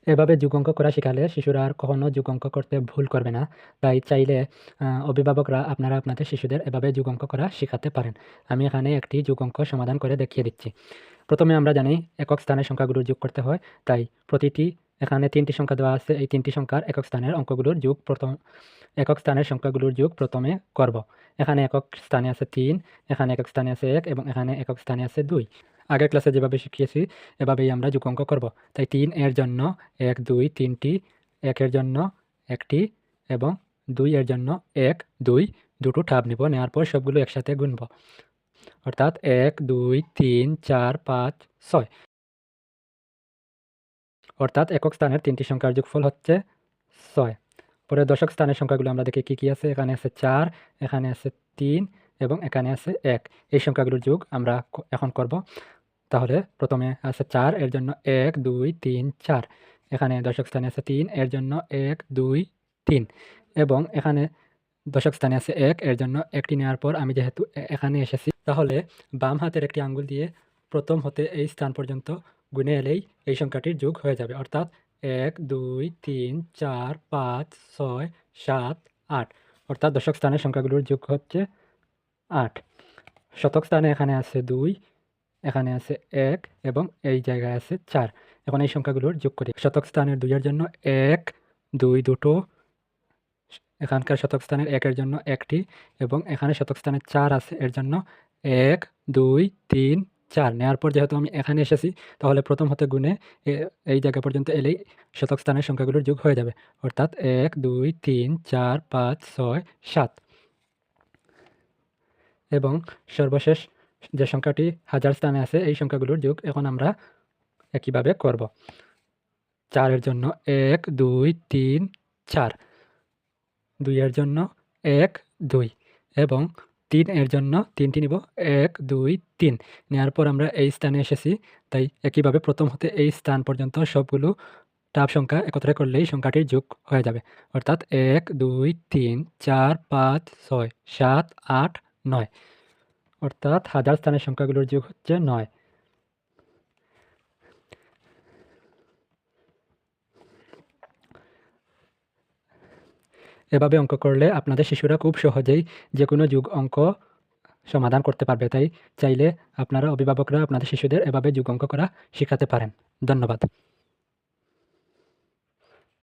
এভাবে যোগ অঙ্ক করা শেখালে শিশুরা আর কখনো যোগ অঙ্ক করতে ভুল করবে না। তাই চাইলে অভিভাবকরা আপনারা আপনাদের শিশুদের এভাবে যোগ অঙ্ক করা শেখাতে পারেন। আমি এখানে একটি যোগ অঙ্ক সমাধান করে দেখিয়ে দিচ্ছি। প্রথমে আমরা জানি একক স্থানের সংখ্যাগুলোর যোগ করতে হয়। তাই প্রতিটি এখানে ৩টি সংখ্যা দেওয়া আছে, এই ৩টি সংখ্যার একক স্থানের অঙ্কগুলোর যোগ একক স্থানের সংখ্যাগুলোর যোগ প্রথমে করব। এখানে একক স্থানে আছে ৩, এখানে একক স্থানে আছে ১ এবং এখানে একক স্থানে আছে ২। আগের ক্লাসে যেভাবে শিখিয়েছি এভাবেই আমরা যোগ অঙ্ক করব। তাই ৩ এর জন্য ১, ২, ৩টি, ১ এর জন্য ১টি এবং ২ এর জন্য ১, ২ দুটো ঠাব নিব। নেওয়ার পর সবগুলো একসাথে গুনব। অর্থাৎ ১, ২, ৩, ৪, ৫, ৬। অর্থাৎ একক স্থানের ৩টি সংখ্যার যোগফল হচ্ছে ৬। পরে দশক স্থানের সংখ্যাগুলো আমরা দেখি কী কী আছে। এখানে আছে ৪, এখানে আছে ৩ এবং এখানে আছে ১। এই সংখ্যাগুলোর যোগ আমরা এখন করব। তাহলে প্রথমে আছে ৪, এর জন্য ১, ২, ৩, ৪। এখানে দশক স্থানে আছে ৩, এর জন্য ১, ২, ৩ এবং এখানে দশক স্থানে আছে ১, এর জন্য ১টি নেওয়ার পর আমি যেহেতু এখানে এসেছি, তাহলে বাম হাতের একটি আঙ্গুল দিয়ে প্রথম হতে এই স্থান পর্যন্ত গুনে এলেই এই সংখ্যাটির যোগ হয়ে যাবে। অর্থাৎ ১, ২, ৩, ৪, ৫, ৬, ৭, ৮। অর্থাৎ দশক স্থানের সংখ্যাগুলোর যোগ হচ্ছে ৮। শতক স্থানে এখানে আছে ২, এখানে আছে ১ এবং এই জায়গায় আছে ৪। এখন এই সংখ্যাগুলোর যোগ করি। শতক স্থানের ২ এর জন্য ১, ২ দুটো, এখানকার শতক স্থানের ১ এর জন্য ১টি এবং এখানে শতক স্থানের ৪ আছে, এর জন্য ১, ২, ৩, ৪ নেওয়ার পর যেহেতু আমি এখানে এসেছি, তাহলে প্রথম হতে গুনে এই জায়গা পর্যন্ত এলেই শতক স্থানের সংখ্যাগুলোর যোগ হয়ে যাবে। অর্থাৎ ১, ২, ৩, ৪, ৫, ৬, ৭ এবং সর্বশেষ যে সংখ্যাটি হাজার স্থানে আছে এই সংখ্যাগুলোর যোগ এখন আমরা একইভাবে করব। ৪ এর জন্য ১, ২, ৩, ৪, ২ এর জন্য ১, ২ এবং ৩ এর জন্য ৩টি নিব, ১, ২, ৩ নেওয়ার পর আমরা এই স্থানে এসেছি। তাই একইভাবে প্রথম হতে এই স্থান পর্যন্ত সবগুলো টাব সংখ্যা একত্রে করলেই সংখ্যাটির যোগ হয়ে যাবে। অর্থাৎ ১, ২, ৩, ৪, ৫, ৬, ৭, ৮, ৯। অর্থাৎ হাজার স্থানের সংখ্যাগুলোর যোগ হচ্ছে ৯। এভাবে অঙ্ক করলে আপনাদের শিশুরা খুব সহজেই যে কোনো যোগ অঙ্ক সমাধান করতে পারবে। তাই চাইলে আপনারা অভিভাবকরা আপনাদের শিশুদের এভাবে যোগ অঙ্ক করা শেখাতে পারেন। ধন্যবাদ।